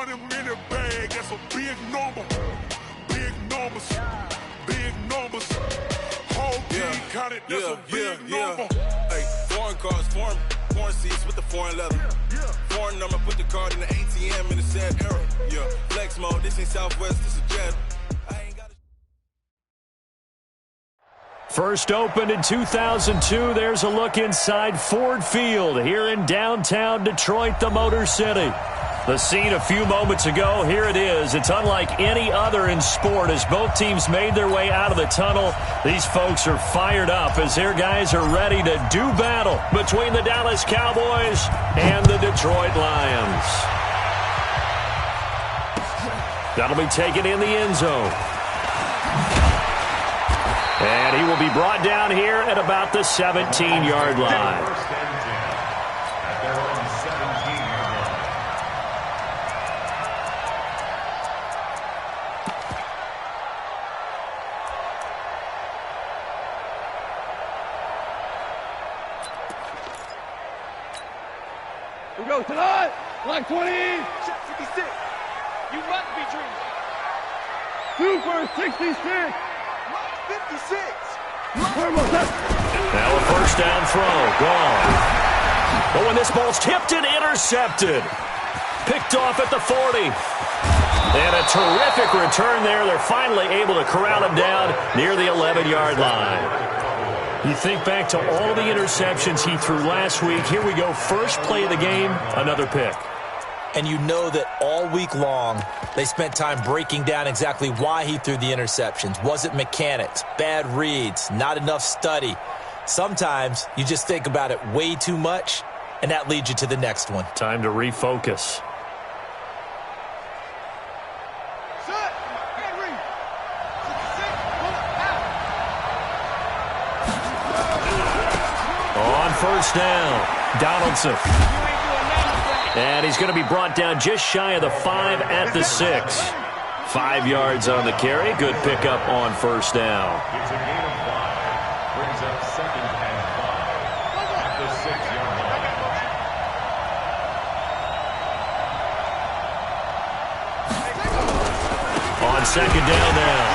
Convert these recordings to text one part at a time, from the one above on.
money in the bag, that's a big number. Big numbers, big numbers. Whole team counted, that's a big number. Hey, foreign cars, foreign seats with the foreign leather. Foreign number, put the card in the ATM in the sad era. Yeah, flex mode, this ain't Southwest, this is Jet. First opened in 2002, there's a look inside Ford Field here in downtown Detroit, the Motor City. The scene a few moments ago, here it is. It's unlike any other in sport as both teams made their way out of the tunnel. These folks are fired up as their guys are ready to do battle between the Dallas Cowboys and the Detroit Lions. That'll be taken in the end zone. And he will be brought down here at about the 17-yard line. Here we go tonight. Like 20. Check 56. You must be dreaming. Super 66. 56. Now a first down throw. Gone. But when this ball's tipped and intercepted. Picked off at the 40. And a terrific return there. They're finally able to corral him down near the 11-yard line. You think back to all the interceptions he threw last week. Here we go. First play of the game, another pick. And you know that all week long, they spent time breaking down exactly why he threw the interceptions. Was it mechanics, bad reads, not enough study? Sometimes you just think about it way too much, and that leads you to the next one. Time to refocus. On first down, Donaldson. And he's going to be brought down just shy of the 5 at the 6. 5 yards on the carry. Good pickup on first down. It's a gain of 5. Brings up second and 5 at the 6-yard line. On second down now,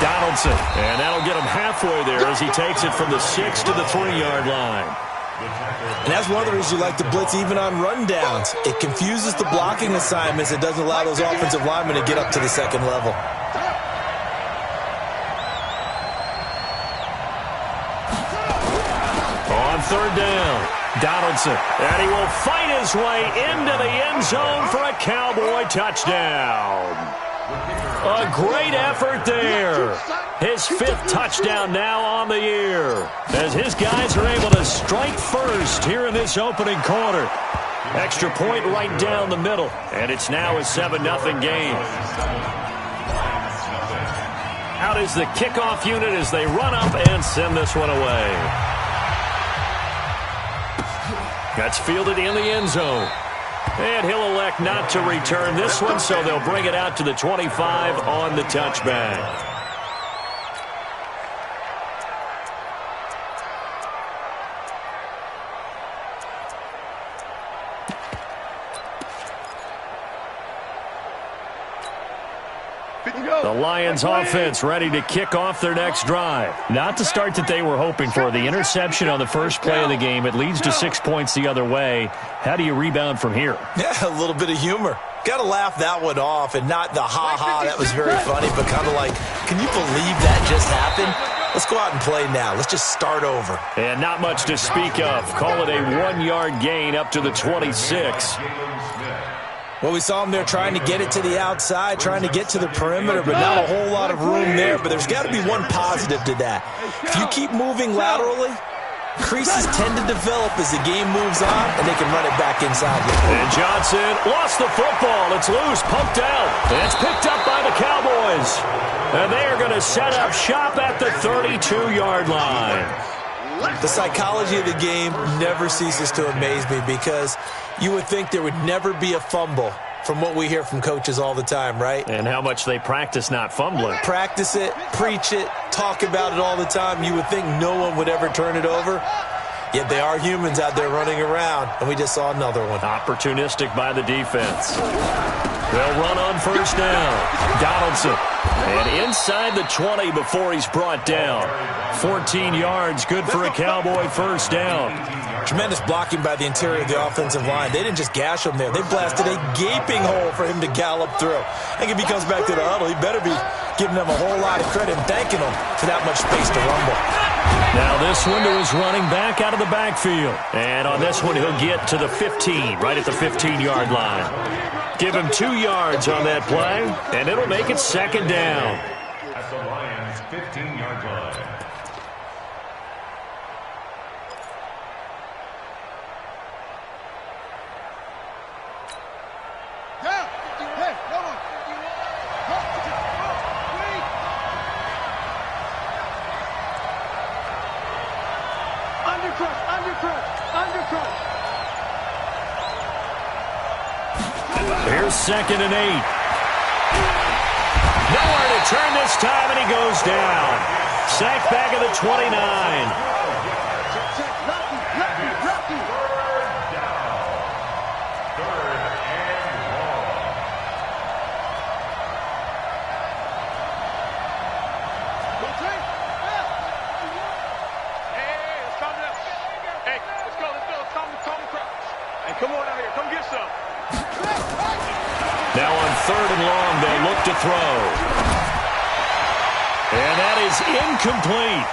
Donaldson. And that'll get him halfway there as he takes it from the 6 to the 3-yard line. And that's one of the reasons you like to blitz even on rundowns. It confuses the blocking assignments. It doesn't allow those offensive linemen to get up to the second level. On third down, Donaldson. And he will fight his way into the end zone for a Cowboy touchdown. A great effort there. His 5th touchdown now on the year as his guys are able to strike first here in this opening quarter. Extra point right down the middle, and it's now a 7-0 game. Out is the kickoff unit as they run up and send this one away. That's fielded in the end zone. And he'll elect not to return this one, so they'll bring it out to the 25 on the touchback. The Lions offense ready to kick off their next drive. Not the start that they were hoping for. The interception on the first play of the game. It leads to 6 points the other way. How do you rebound from here? Yeah, a little bit of humor. Got to laugh that one off, and not the ha-ha, that was very funny, but kind of like, can you believe that just happened? Let's go out and play now. Let's just start over. And not much to speak of. Call it a 1-yard gain up to the 26. Well, we saw him there trying to get it to the outside, trying to get to the perimeter, but not a whole lot of room there. But there's got to be one positive to that. If you keep moving laterally, creases tend to develop as the game moves on, and they can run it back inside. And Johnson lost the football. It's loose, pumped out. And it's picked up by the Cowboys. And they are going to set up shop at the 32-yard line. The psychology of the game never ceases to amaze me because you would think there would never be a fumble from what we hear from coaches all the time, right? And how much they practice not fumbling. Practice it, preach it, talk about it all the time. You would think no one would ever turn it over. Yet they are humans out there running around, and we just saw another one. Opportunistic by the defense. They'll run on first down. Donaldson. And inside the 20 before he's brought down. 14 yards, good for a Cowboy first down. Tremendous blocking by the interior of the offensive line. They didn't just gash him there. They blasted a gaping hole for him to gallop through. I think if he comes back to the huddle, he better be giving them a whole lot of credit and thanking them for that much space to rumble. Now this one to his running back out of the backfield. And on this one, he'll get to the 15, right at the 15-yard line. Give him 2 yards on that play, and it'll make it second down. At the Lions' 15-yard line. Here's 2nd and 8. Nowhere to turn this time, and he goes down. Sacked back at the 29. Now on 3rd and long, they'll look to throw. And that is incomplete.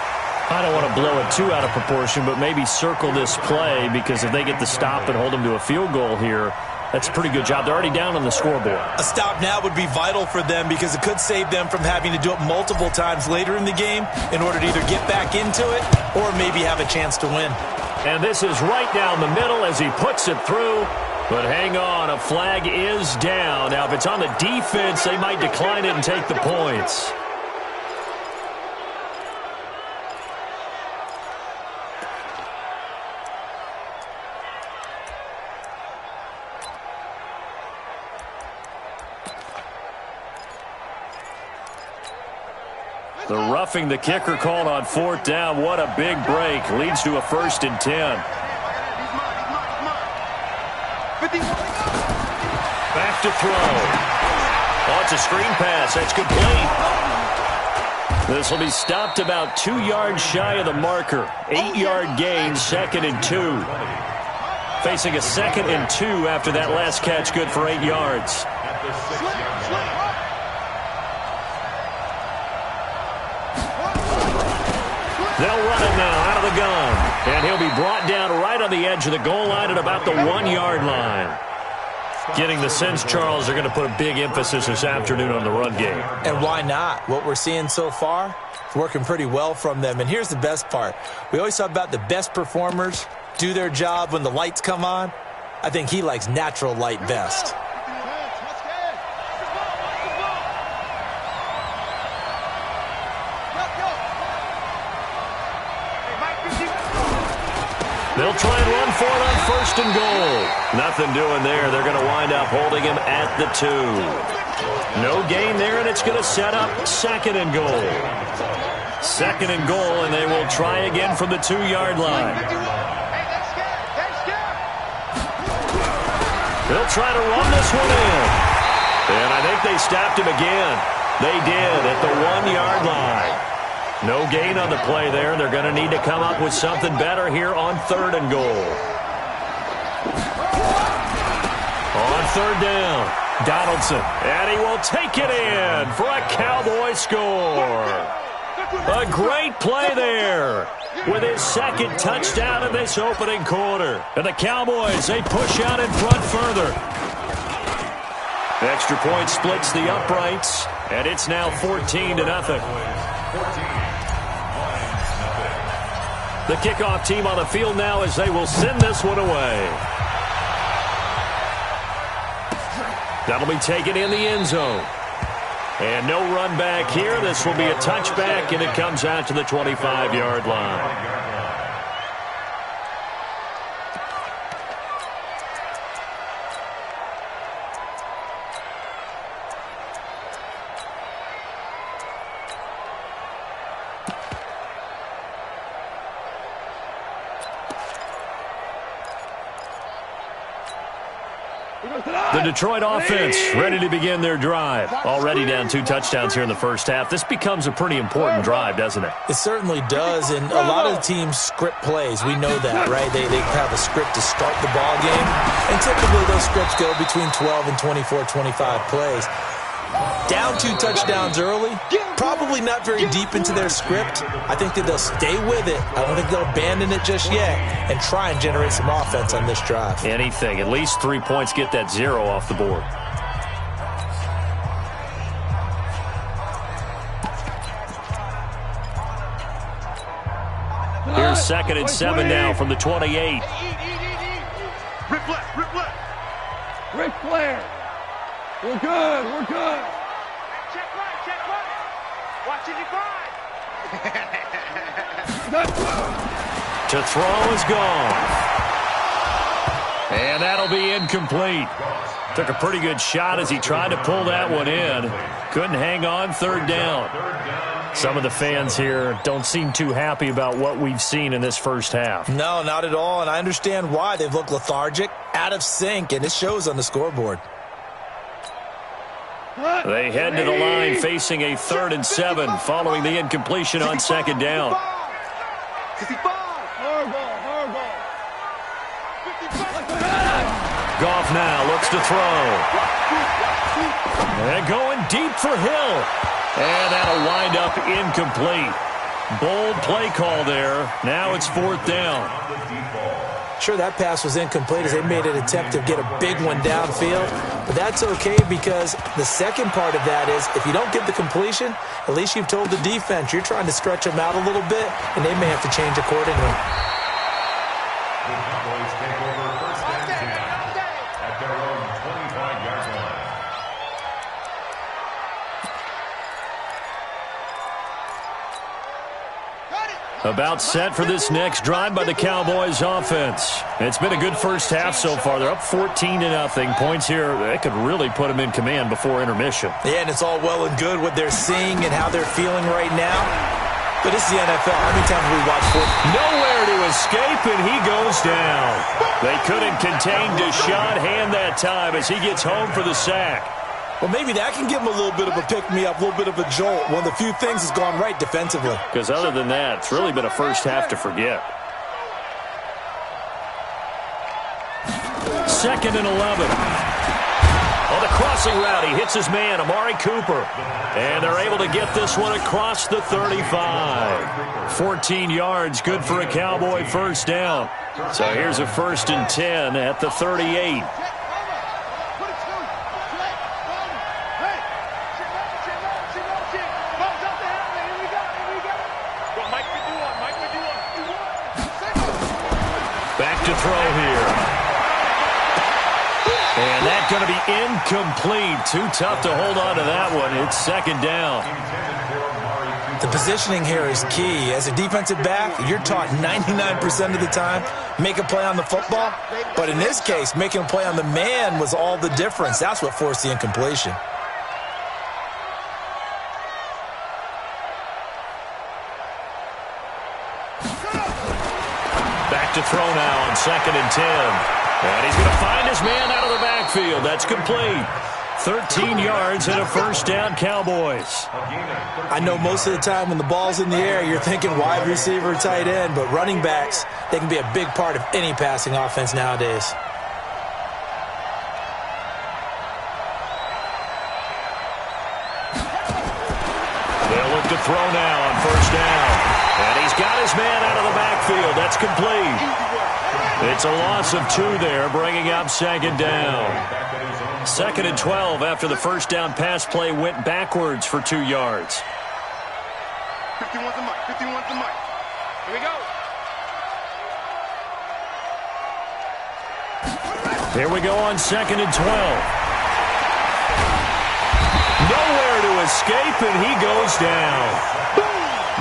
I don't want to blow it too out of proportion, but maybe circle this play, because if they get the stop and hold them to a field goal here, that's a pretty good job. They're already down on the scoreboard. A stop now would be vital for them, because it could save them from having to do it multiple times later in the game in order to either get back into it or maybe have a chance to win. And this is right down the middle as he puts it through. But hang on, a flag is down. Now, if it's on the defense, they might decline it and take the points. The roughing the kicker called on 4th down. What a big break. Leads to a 1st and 10. Back to throw. Oh, it's a screen pass. That's complete. This will be stopped about 2 yards shy of the marker. 8-yard gain, 2nd and 2. Facing a 2nd and 2 after that last catch, good for 8 yards. They'll run it now out of the gun. And he'll be brought down right on the edge of the goal line at about the 1-yard line. Getting the sense, Charles, they're going to put a big emphasis this afternoon on the run game. And why not? What we're seeing so far is working pretty well from them. And here's the best part. We always talk about the best performers do their job when the lights come on. I think he likes natural light best. They'll try and run for it on 1st and goal. Nothing doing there. They're going to wind up holding him at the 2. No gain there, and it's going to set up 2nd and goal. 2nd and goal, and they will try again from the 2-yard line. They'll try to run this one in. And I think they stopped him again. They did at the 1-yard line. No gain on the play there. They're going to need to come up with something better here on 3rd and goal. On 3rd down, Donaldson. And he will take it in for a Cowboy score. A great play there with his 2nd touchdown in this opening quarter. And the Cowboys, they push out in front further. Extra point splits the uprights, and it's now 14-0. The kickoff team on the field now as they will send this one away. That'll be taken in the end zone. And no run back here. This will be a touchback, and it comes out to the 25-yard line. The Detroit offense ready to begin their drive. Already down 2 touchdowns here in the first half. This becomes a pretty important drive, doesn't it? It certainly does, and a lot of the teams script plays. We know that, right? They have a script to start the ball game, and typically those scripts go between 12 and 24, 25 plays. Down 2 touchdowns early, probably not very deep into their script. I think that they'll stay with it. I don't think they'll abandon it just yet and try and generate some offense on this drive. Anything. At least 3 points, get that 0 off the board. Here's 2nd and 7 now from the 28. Rick Flair. We're good. Check right. Watch it grind. To throw is gone. And that'll be incomplete. Took a pretty good shot as he tried to pull that one in. Couldn't hang on, 3rd down. Some of the fans here don't seem too happy about what we've seen in this first half. No, not at all, and I understand why. They've looked lethargic, out of sync, and it shows on the scoreboard. They head to the line facing a 3rd and 7 following the incompletion on 2nd down. Goff now looks to throw. And going deep for Hill. And that'll wind up incomplete. Bold play call there. Now it's 4th down. Sure, that pass was incomplete as they made an attempt to get a big one downfield. But that's okay because the second part of that is if you don't get the completion, at least you've told the defense you're trying to stretch them out a little bit, and they may have to change accordingly. The Cowboys take over 1st and 10 at their own 25-yard line. About set for this next drive by the Cowboys offense. It's been a good first half so far. They're up 14-0. Points here, that could really put them in command before intermission. Yeah, and it's all well and good what they're seeing and how they're feeling right now. But it's the NFL. How many times have we watched football? Nowhere to escape, and he goes down. They couldn't contain Deshaun Hand that time as he gets home for the sack. Well, maybe that can give him a little bit of a pick-me-up, a little bit of a jolt. One of the few things has gone right defensively. Because other than that, it's really been a first half to forget. 2nd and 11. On the crossing route, he hits his man, Amari Cooper. And they're able to get this one across the 35. 14 yards, good for a Cowboy first down. So here's a 1st and 10 at the 38. Back to throw here. And that's going to be incomplete. Too tough to hold on to that one. It's 2nd down. The positioning here is key. As a defensive back, you're taught 99% of the time, make a play on the football. But in this case, making a play on the man was all the difference. That's what forced the incompletion. Back to throw now on 2nd and 10. And he's going to find his man out of the backfield. That's complete. 13 yards and a first down, Cowboys. I know most of the time when the ball's in the air, you're thinking wide receiver, tight end, but running backs, they can be a big part of any passing offense nowadays. They'll look to throw now on first down. And he's got his man out of the backfield. That's complete. It's a loss of 2 there, bringing up 2nd down. 2nd and 12 after the first down pass play went backwards for 2 yards. 51's the mic. 51's the mic. Here we go. Here we go on 2nd and 12. Nowhere to escape, and he goes down.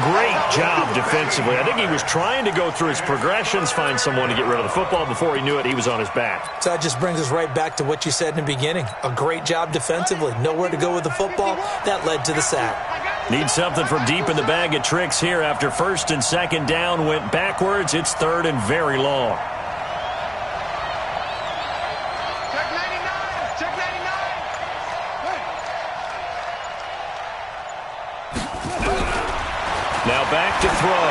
Great job defensively. I think he was trying to go through his progressions, find someone to get rid of the football. Before he knew it, he was on his back. So that just brings us right back to what you said in the beginning. A great job defensively. Nowhere to go with the football. That led to the sack. Need something from deep in the bag of tricks here. After 1st and 2nd down went backwards, it's 3rd and very long. Check 99. Check Now back to throw.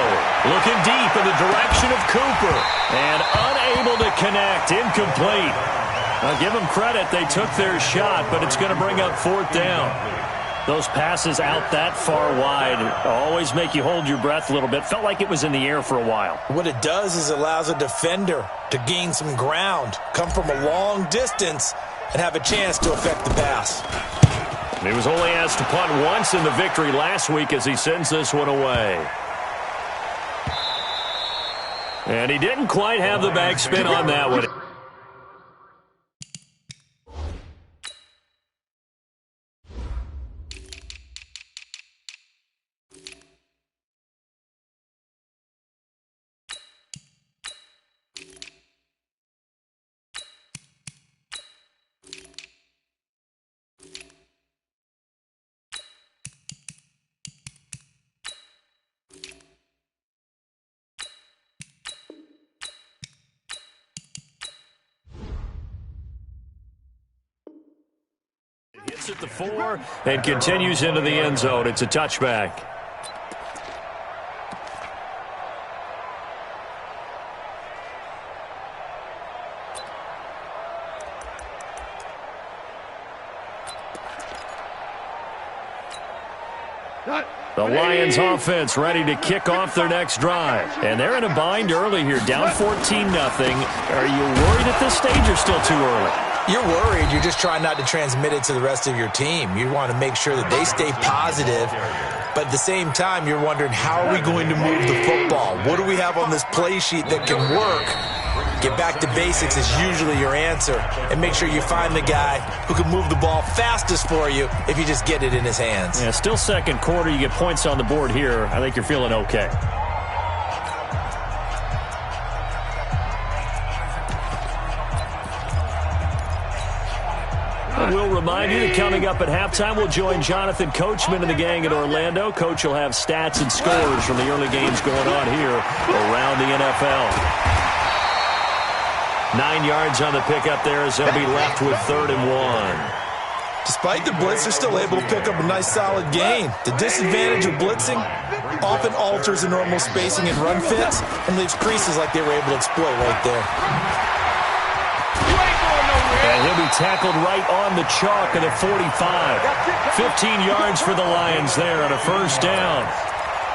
Looking deep in the direction of Cooper. And unable to connect. Incomplete. I'll give them credit. They took their shot, but it's going to bring up 4th down. Those passes out that far wide always make you hold your breath a little bit. Felt like it was in the air for a while. What it does is allows a defender to gain some ground, come from a long distance, and have a chance to affect the pass. He was only asked to punt once in the victory last week as he sends this one away. And he didn't quite have the backspin on that one. Hits at the 4 and continues into the end zone. It's a touchback. The Lions offense ready to kick off their next drive. And they're in a bind early here, down 14-0. Are you worried at this stage or still too early? You're worried. You're just trying not to transmit it to the rest of your team. You want to make sure that they stay positive. But at the same time, you're wondering, how are we going to move the football? What do we have on this play sheet that can work? Get back to basics is usually your answer. And make sure you find the guy who can move the ball fastest for you if you just get it in his hands. Yeah, still second quarter. You get points on the board here. I think you're feeling okay. We'll remind you that coming up at halftime, we'll join Jonathan Coachman and the gang in Orlando. Coach will have stats and scores from the early games going on here around the NFL. 9 yards on the pickup there as they'll be left with 3rd and 1. Despite the blitz, they're still able to pick up a nice solid gain. The disadvantage of blitzing often alters the normal spacing and run fits and leaves creases like they were able to exploit right there. And he'll be tackled right on the chalk at the 45. 15 yards for the Lions there on a 1st down.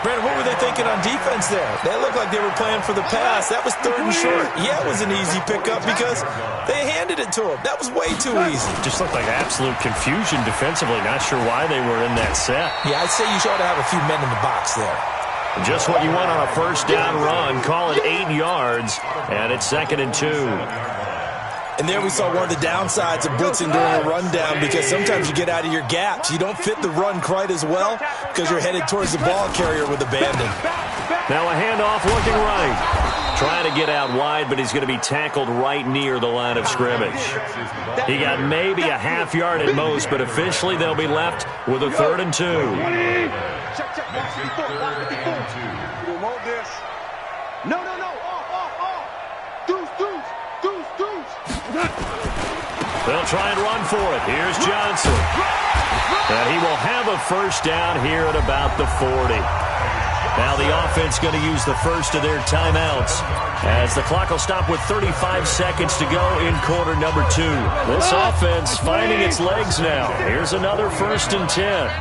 Brandon, what were they thinking on defense there? They looked like they were playing for the pass. That was 3rd and short. Yeah, it was an easy pickup because they handed it to him. That was way too easy. Just looked like absolute confusion defensively. Not sure why they were in that set. Yeah, I'd say you ought to have a few men in the box there. Just what you want on a 1st down run. Call it 8 yards, and it's 2nd and 2. And there we saw one of the downsides of blitzing during a rundown because sometimes you get out of your gaps. You don't fit the run quite as well because you're headed towards the ball carrier with abandon. Now a handoff looking right. Trying to get out wide, but he's going to be tackled right near the line of scrimmage. He got maybe a half yard at most, but officially they'll be left with a 3rd and 2. No. They'll try and run for it. Here's Johnson. And he will have a 1st down here at about the 40. Now the offense going to use the first of their timeouts as the clock will stop with 35 seconds to go in quarter number 2. This offense finding its legs now. Here's another 1st and 10.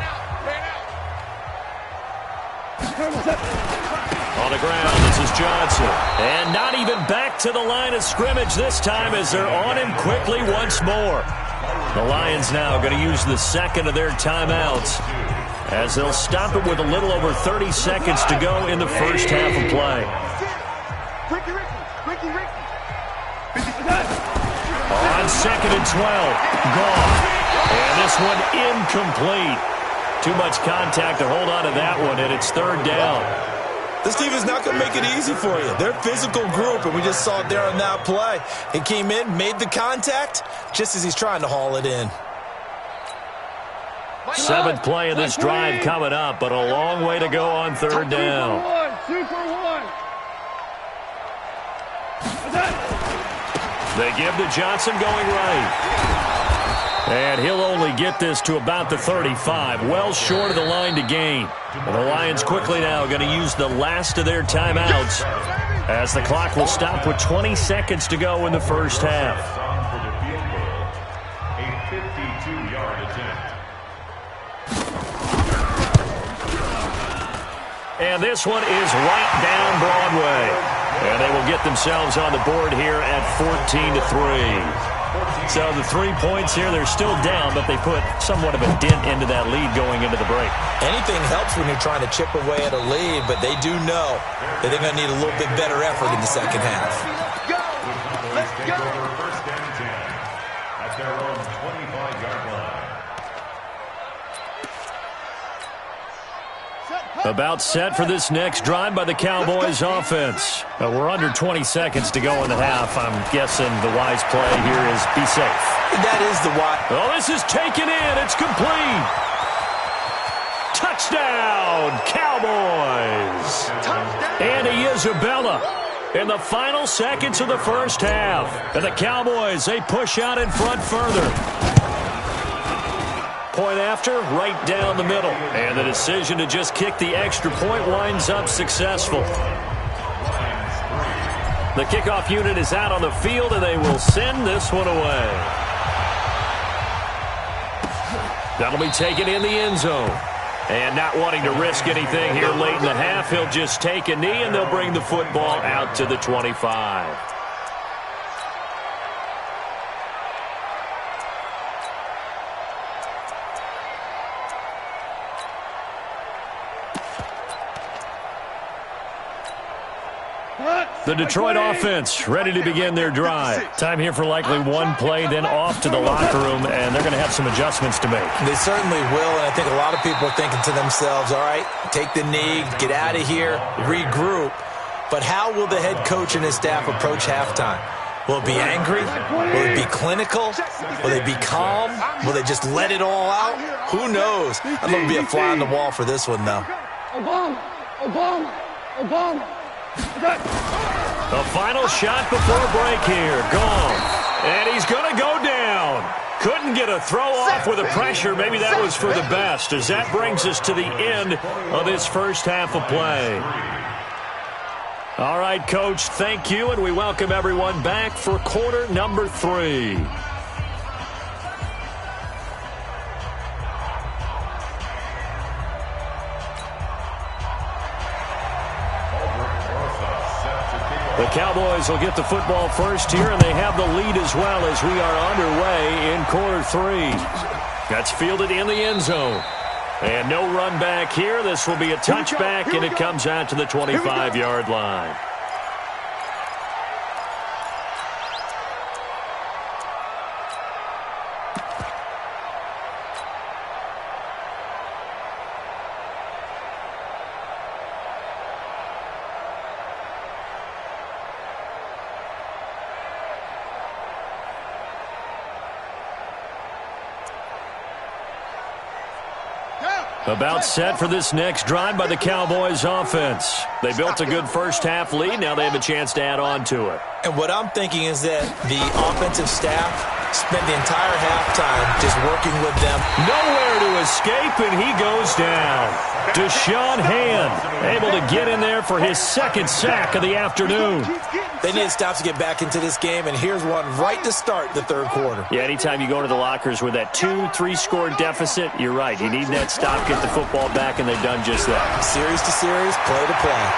On the ground, this is Johnson. And not even back to the line of scrimmage this time as they're on him quickly once more. The Lions now going to use the 2nd of their timeouts as they'll stop it with a little over 30 seconds to go in the 1st half of play. On 2nd and 12, gone. And this one incomplete. Too much contact to hold on to that one, and it's 3rd down. This team is not going to make it easy for you. They're a physical group, and we just saw it there on that play. He came in, made the contact, just as he's trying to haul it in. 7th play of this drive coming up, but a long way to go on 3rd down. They give to Johnson going right. And he'll only get this to about the 35, well short of the line to gain. And the Lions quickly now going to use the last of their timeouts as the clock will stop with 20 seconds to go in the first half. A 52-yard attempt. And this one is right down Broadway. And they will get themselves on the board here at 14-3. So the 3 points here, they're still down, but they put somewhat of a dent into that lead going into the break. Anything helps when you're trying to chip away at a lead, but they do know that they're going to need a little bit better effort in the second half. Let's go! First down 10 at their own 25-yard line. About set for this next drive by the Cowboys offense. We're under 20 seconds to go in the half. I'm guessing the wise play here is be safe. That is the wise. Oh, this is taken in. It's complete. Touchdown, Cowboys. Andy Isabella in the final seconds of the first half. And the Cowboys, they push out in front further. Point after, right down the middle. And the decision to just kick the extra point winds up successful. The kickoff unit is out on the field, and they will send this one away. That'll be taken in the end zone. And not wanting to risk anything here late in the half, he'll just take a knee, and they'll bring the football out to the 25. The Detroit offense ready to begin their drive. Time here for likely one play, then off to the locker room, and they're going to have some adjustments to make. They certainly will, and I think a lot of people are thinking to themselves, all right, take the knee, get out of here, regroup. But how will the head coach and his staff approach halftime? Will it be angry? Will it be clinical? Will they be calm? Will they just let it all out? Who knows? I'm going to be a fly on the wall for this one, though. The final shot before break here. Gone. And he's going to go down. Couldn't get a throw off with the pressure. Maybe that was for the best, as that brings us to the end of this first half of play. All right, Coach, thank you, and we welcome everyone back for quarter number 3. The Cowboys will get the football first here, and they have the lead as well as we are underway in quarter 3. That's fielded in the end zone. And no run back here. This will be a touchback, and it comes out to the 25-yard line. About set for this next drive by the Cowboys offense. They built a good first half lead. Now they have a chance to add on to it. And what I'm thinking is that the offensive staff spent the entire halftime just working with them. Nowhere to escape, and he goes down. Deshaun Hand able to get in there for his second sack of the afternoon. They need stops to get back into this game, and here's one right to start the third quarter. Yeah, anytime you go to the lockers with that 2-3 score deficit, you're right. You need that stop, get the football back, and they've done just that. Series to series, play to play.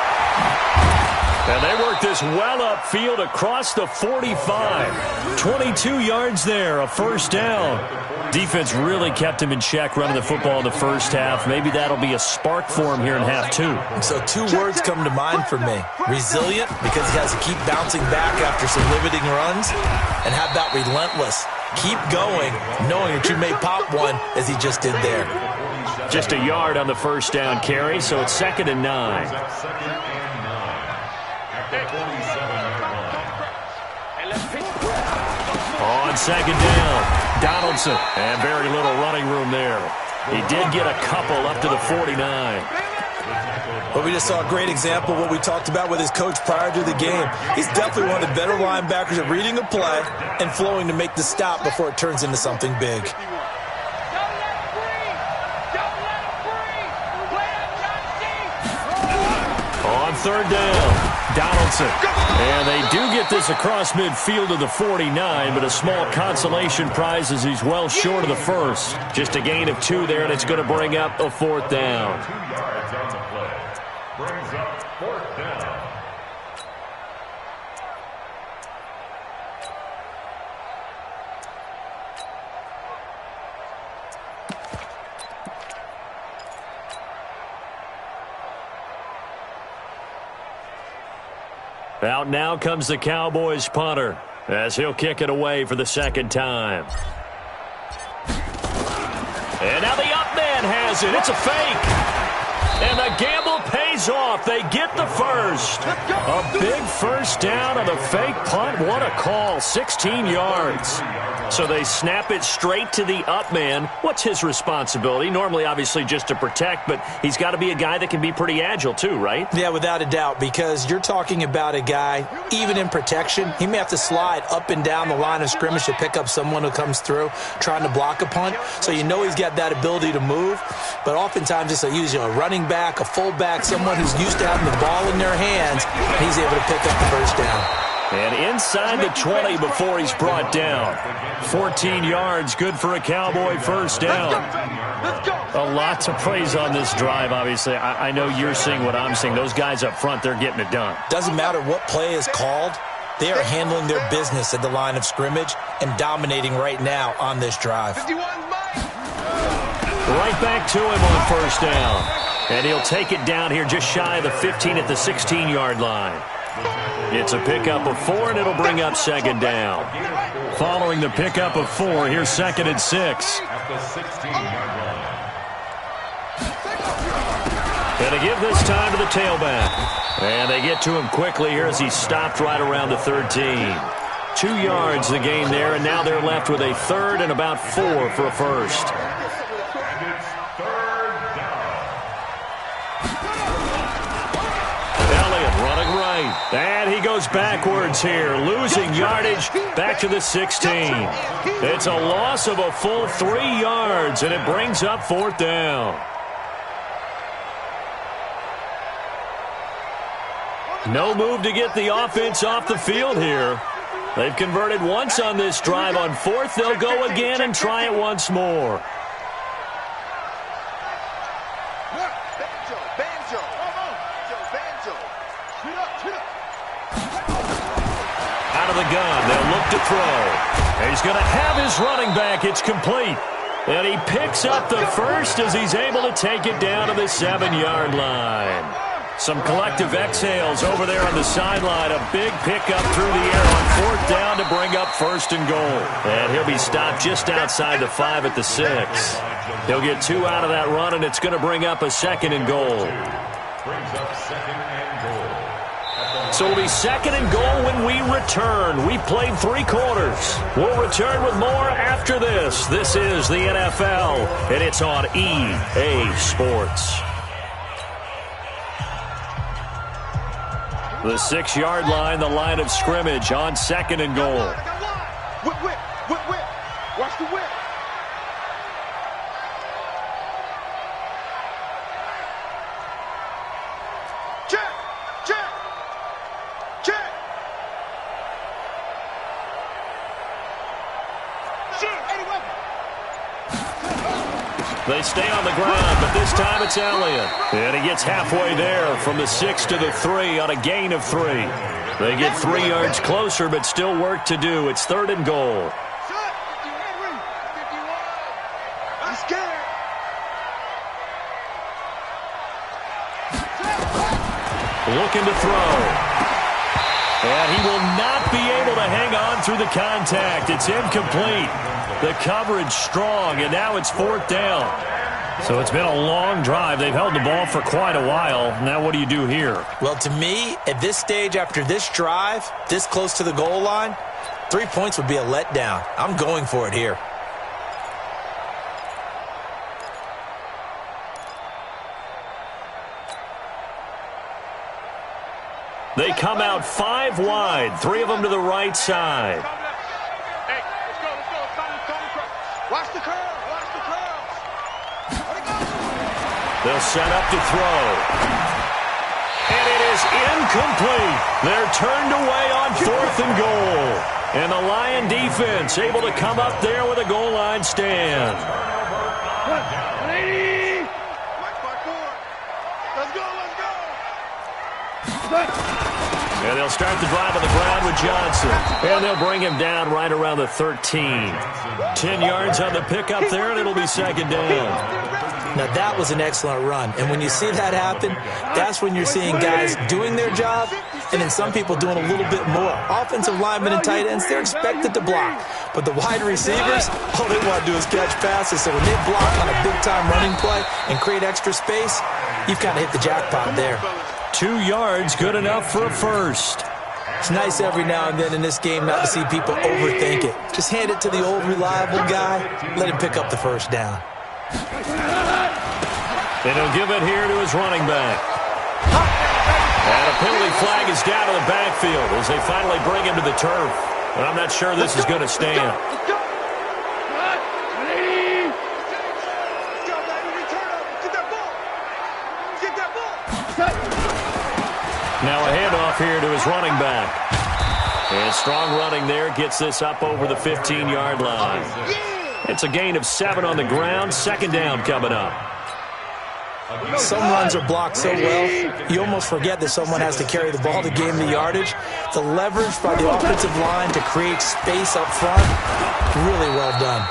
And they work this well upfield across the 45. 22 yards there, a first down. Defense really kept him in check running the football in the first half. Maybe that'll be a spark for him here in half 2. So 2 words come to mind for me. Resilient, because he has to keep bouncing back after some limiting runs. And how about relentless? Keep going, knowing that you may pop one as he just did there. Just a yard on the first down carry, so it's 2nd and 9. On second down, Donaldson, and very little running room there. He did get a couple up to the 49. But we just saw a great example of what we talked about with his coach prior to the game. He's definitely one of the better linebackers at reading a play and flowing to make the stop before it turns into something big. On third down, Donaldson. And they do get this across midfield to the 49, but a small consolation prize as he's well short of the first. Just a gain of 2 there, and it's going to bring up a 4th down. 2 yards on the play. Brings up 4th down. Out now comes the Cowboys punter as he'll kick it away for the 2nd time. And now the up man has it. It's a fake. And the gamble pays off. They get the first. A big first down on the fake punt. What a call. 16 yards. So they snap it straight to the up man. What's his responsibility? Normally, obviously, just to protect, but he's got to be a guy that can be pretty agile too, right? Yeah, without a doubt, because you're talking about a guy, even in protection, he may have to slide up and down the line of scrimmage to pick up someone who comes through trying to block a punt. So you know he's got that ability to move, but oftentimes it's usually a running back, a fullback, someone who's used to having the ball in their hands, and he's able to pick up the first down. And inside the 20 before he's brought down. 14 yards, good for a Cowboy first down. A lot to praise on this drive, obviously. I know you're seeing what I'm seeing. Those guys up front, they're getting it done. Doesn't matter what play is called. They are handling their business at the line of scrimmage and dominating right now on this drive. Right back to him on first down. And he'll take it down here just shy of the 15 at the 16-yard line. It's a pickup of 4, and it'll bring up 2nd down. Following the pickup of 4, here's 2nd and 6. At the 16-yard line. And to give this time to the tailback. And they get to him quickly here as he stopped right around the 13. 2 yards the gain there, and now they're left with a 3rd and about 4 for a first. And it's 3rd down. Running right. And he goes backwards here, losing yardage back to the 16. It's a loss of a full 3 yards, and it brings up 4th down. No move to get the offense off the field here. They've converted once on this drive. On 4th, they'll go again and try it once more. Out of the gun, they'll look to throw. He's going to have his running back. It's complete. And he picks up the first as he's able to take it down to the 7-yard line. Some collective exhales over there on the sideline. A big pickup through the air on 4th down to bring up 1st and goal. And he'll be stopped just outside the 5 at the 6. He'll get 2 out of that run, and it's going to bring up a 2nd and goal. Brings up 2nd and goal. So it'll be 2nd and goal when we return. We played 3 quarters. We'll return with more after this. This is the NFL, and it's on EA Sports. The 6-yard line, the line of scrimmage on 2nd and goal. Whip, whip, whip, whip. Watch the whip. Check, check, check. They stay on the ground, but this time it's Elliott. And he gets halfway there from the 6 to the 3 on a gain of 3. They get 3 yards closer, but still work to do. It's 3rd and goal. I'm scared. Looking to throw. And he will not be able to hang on through the contact. It's incomplete. The coverage strong, and now it's 4th down. So it's been a long drive. They've held the ball for quite a while. Now what do you do here? Well, to me, at this stage, after this drive, this close to the goal line, 3 points would be a letdown. I'm going for it here. They come out 5 wide, 3 of them to the right side. Hey, let's go. Watch the curve. Watch the curve. They'll set up to throw. And it is incomplete. They're turned away on 4th and goal. And the Lion defense able to come up there with a goal line stand. And they'll start the drive on the ground with Johnson. And they'll bring him down right around the 13. 10 yards on the pickup there, and it'll be 2nd down. Now, that was an excellent run. And when you see that happen, that's when you're seeing guys doing their job and then some people doing a little bit more. Offensive linemen and tight ends, they're expected to block. But the wide receivers, all they want to do is catch passes. So when they block on a big-time running play and create extra space, you've kind of hit the jackpot there. 2 yards, good enough for a first. It's nice every now and then in this game not to see people overthink it. Just hand it to the old reliable guy, let him pick up the first down. And he'll give it here to his running back. And a penalty flag is down to the backfield as they finally bring him to the turf. But I'm not sure this is going to stand. Now a handoff here to his running back. And strong running there gets this up over the 15-yard line. It's a gain of 7 on the ground. 2nd down coming up. Some runs are blocked so well, you almost forget that someone has to carry the ball to gain the yardage. The leverage by the offensive line to create space up front, really well done.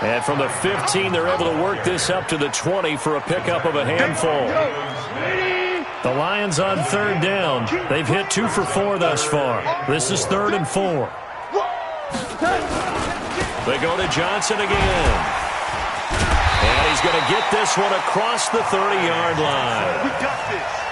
And from the 15, they're able to work this up to the 20 for a pickup of a handful. The Lions on 3rd down. They've hit 2 for 4 thus far. This is 3rd and 4. They go to Johnson again. And he's going to get this one across the 30-yard line.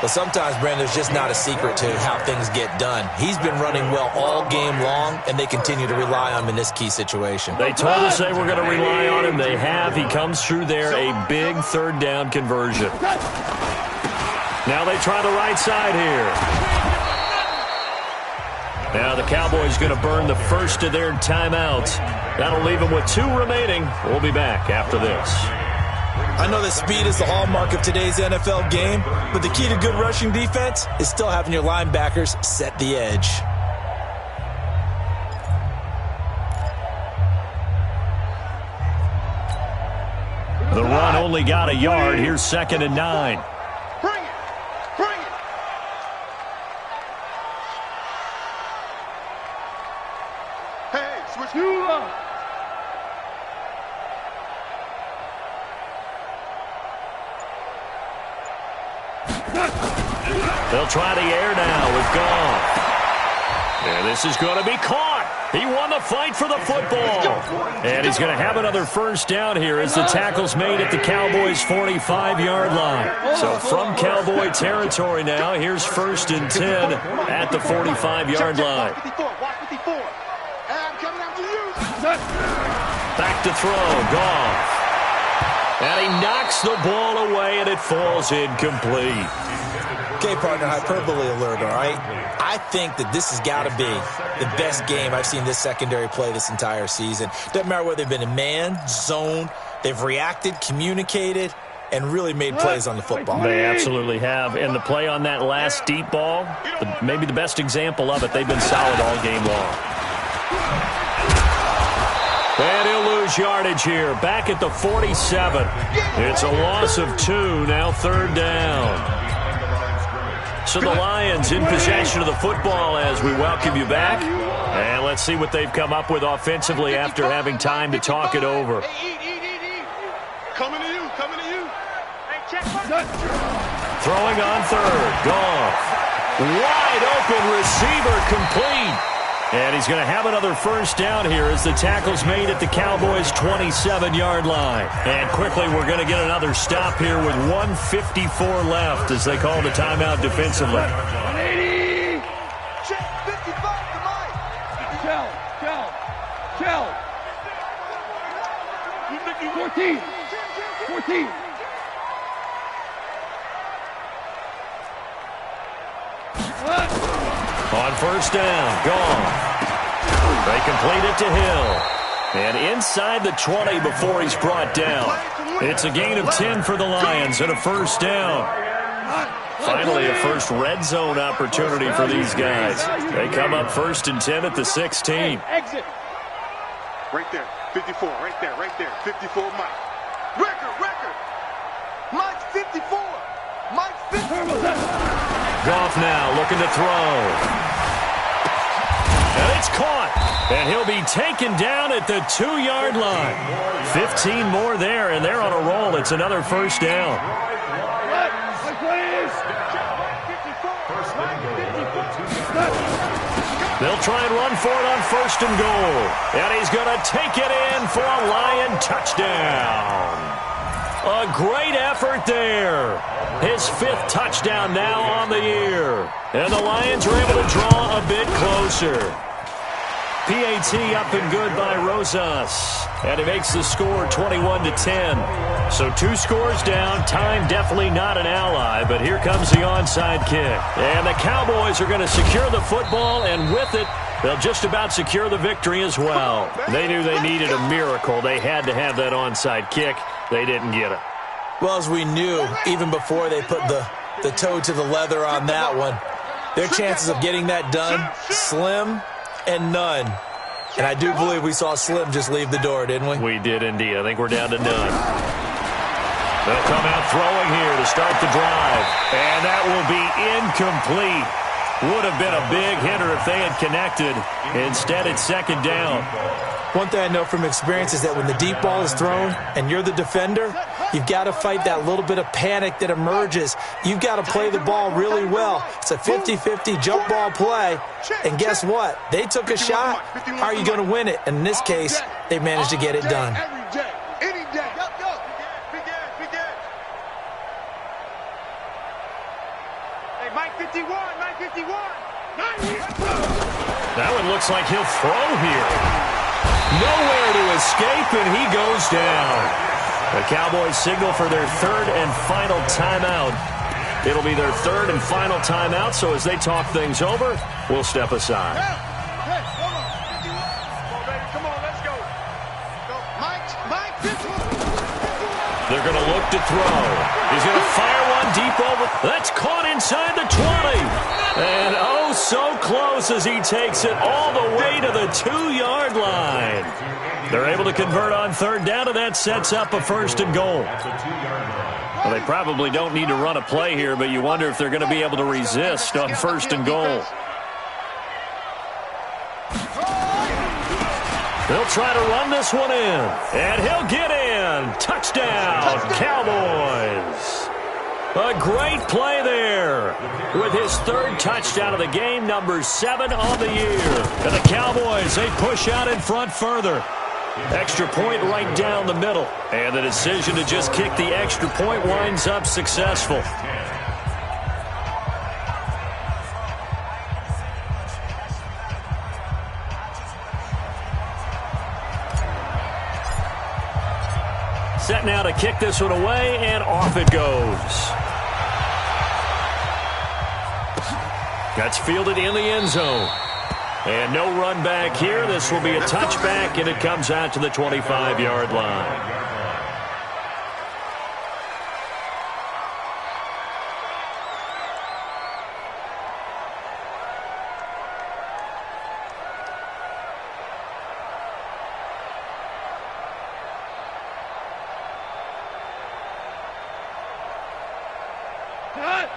Well, sometimes, Brandon, there's just not a secret to how things get done. He's been running well all game long, and they continue to rely on him in this key situation. They told us they were going to rely on him. They have. He comes through there, a big 3rd down conversion. Now they try the right side here. Now the Cowboys going to burn the first of their timeouts. That'll leave them with 2 remaining. We'll be back after this. I know that speed is the hallmark of today's NFL game, but the key to good rushing defense is still having your linebackers set the edge. The run only got a yard. Here's 2nd and 9. Bring it. Bring it. Hey, switch you up. They'll try the air now with Goff. And this is going to be caught. He won the fight for the football. And he's going to have another first down here as the tackle's made at the Cowboys' 45-yard line. So from Cowboy territory now, here's 1st and 10 at the 45-yard line. Back to throw, Goff. And he knocks the ball away, and it falls incomplete. Okay, partner, hyperbole alert, all right? I think that this has got to be the best game I've seen this secondary play this entire season. Doesn't matter whether they've been in man, zone, they've reacted, communicated, and really made plays on the football. They absolutely have. And the play on that last deep ball, maybe the best example of it, they've been solid all game long. And he'll lose yardage here. Back at the 47. It's a loss of 2. Now 3rd down. So the Lions in possession of the football as we welcome you back. And let's see what they've come up with offensively after having time to talk it over. Coming to you. Coming to you. Throwing on 3rd. Goff. Wide open receiver complete. And he's going to have another first down here as the tackle's made at the Cowboys' 27-yard line. And quickly, we're going to get another stop here with 1:54 left as they call the timeout defensively. 180. Check 55 to Mike. Shell. 14. What? On first down, gone. They complete it to Hill. And inside the 20 before he's brought down. It's a gain of 10 for the Lions and a first down. Finally, a first red zone opportunity for these guys. They come up first and 10 at the 16. Exit. Right there. 54. Right there. 54, Mike. Record. Mike's 54. Mike's 54. Goff now looking to throw. And it's caught. And he'll be taken down at the 2-yard line. 15 more there, and they're on a roll. It's another first down. They'll try and run for it on first and goal. And he's going to take it in for a Lion touchdown. A great effort there. His 5th touchdown now on the year. And the Lions are able to draw a bit closer. PAT up and good by Rosas. And he makes the score 21-10. So 2 scores down. Time definitely not an ally. But here comes the onside kick. And the Cowboys are going to secure the football. And with it, they'll just about secure the victory as well. They knew they needed a miracle. They had to have that onside kick. They didn't get it. Well, as we knew, even before they put the toe to the leather on that one, their chances of getting that done, slim and none. And I do believe we saw Slim just leave the door, didn't we? We did indeed. I think we're down to none. They'll come out throwing here to start the drive. And that will be incomplete. Would have been a big hitter if they had connected. Instead, it's second down. One thing I know from experience is that when the deep ball is thrown and you're the defender, you've got to fight that little bit of panic that emerges. You've got to play the ball really well. It's a 50-50 jump ball play. And guess what? They took a shot. How are you going to win it? And in this case, they managed to get it done. Any day. Begin. Hey, Mike 51. That one looks like he'll throw here. Nowhere to escape, and he goes down. The Cowboys signal for their 3rd and final timeout. It'll be their 3rd and final timeout, so as they talk things over, we'll step aside. Hey, come on, let's go. Mike, 51. They're going to look to throw. He's going to fire one deep over. That's caught inside the 20. And oh, so close as he takes it all the way to the 2-yard line. They're able to convert on 3rd down, and that sets up a first and goal. Well, they probably don't need to run a play here, but you wonder if they're going to be able to resist on first and goal. They'll try to run this one in, and he'll get in. Touchdown, Cowboys. A great play there with his 3rd touchdown of the game, number 7 on the year. And the Cowboys, they push out in front further. Extra point right down the middle. And the decision to just kick the extra point winds up successful. Set now to kick this one away, and off it goes. That's fielded in the end zone. And no run back here. This will be a touchback, and it comes out to the 25-yard line.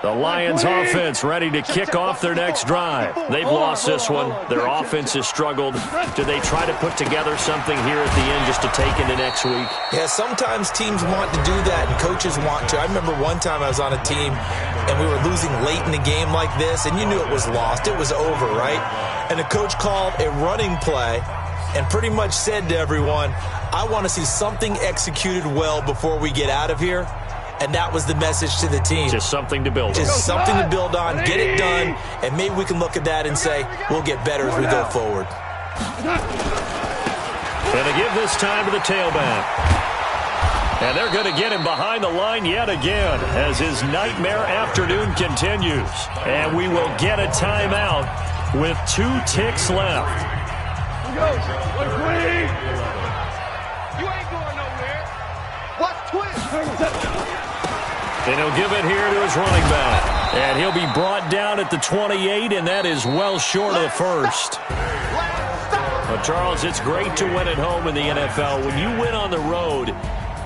The Lions offense ready to kick off their next drive. They've lost this one. Their offense has struggled. Do they try to put together something here at the end just to take into next week? Yeah, sometimes teams want to do that and coaches want to. I remember one time I was on a team and we were losing late in the game like this, and you knew it was lost. It was over, right? And the coach called a running play and pretty much said to everyone, I want to see something executed well before we get out of here. And that was the message to the team. Just something to build on. Just something to build on, get it done, and maybe we can look at that and say, we'll get better as we go forward. And they give this time to the tailback. And they're going to get him behind the line yet again as his nightmare afternoon continues. And we will get a timeout with 2 ticks left. Here we go. 120. You ain't going nowhere. What's twist? And he'll give it here to his running back. And he'll be brought down at the 28, and that is well short of the first. Well, Charles, it's great to win at home in the NFL. When you win on the road,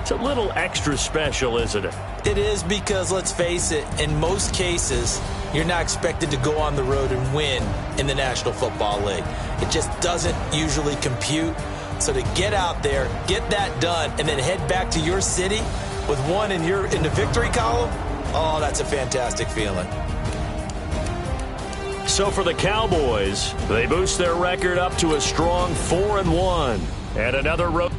it's a little extra special, isn't it? It is, because, let's face it, in most cases, you're not expected to go on the road and win in the National Football League. It just doesn't usually compute. So to get out there, get that done, and then head back to your city with one in the victory column, oh, that's a fantastic feeling. So for the Cowboys, they boost their record up to a strong 4-1. And another road.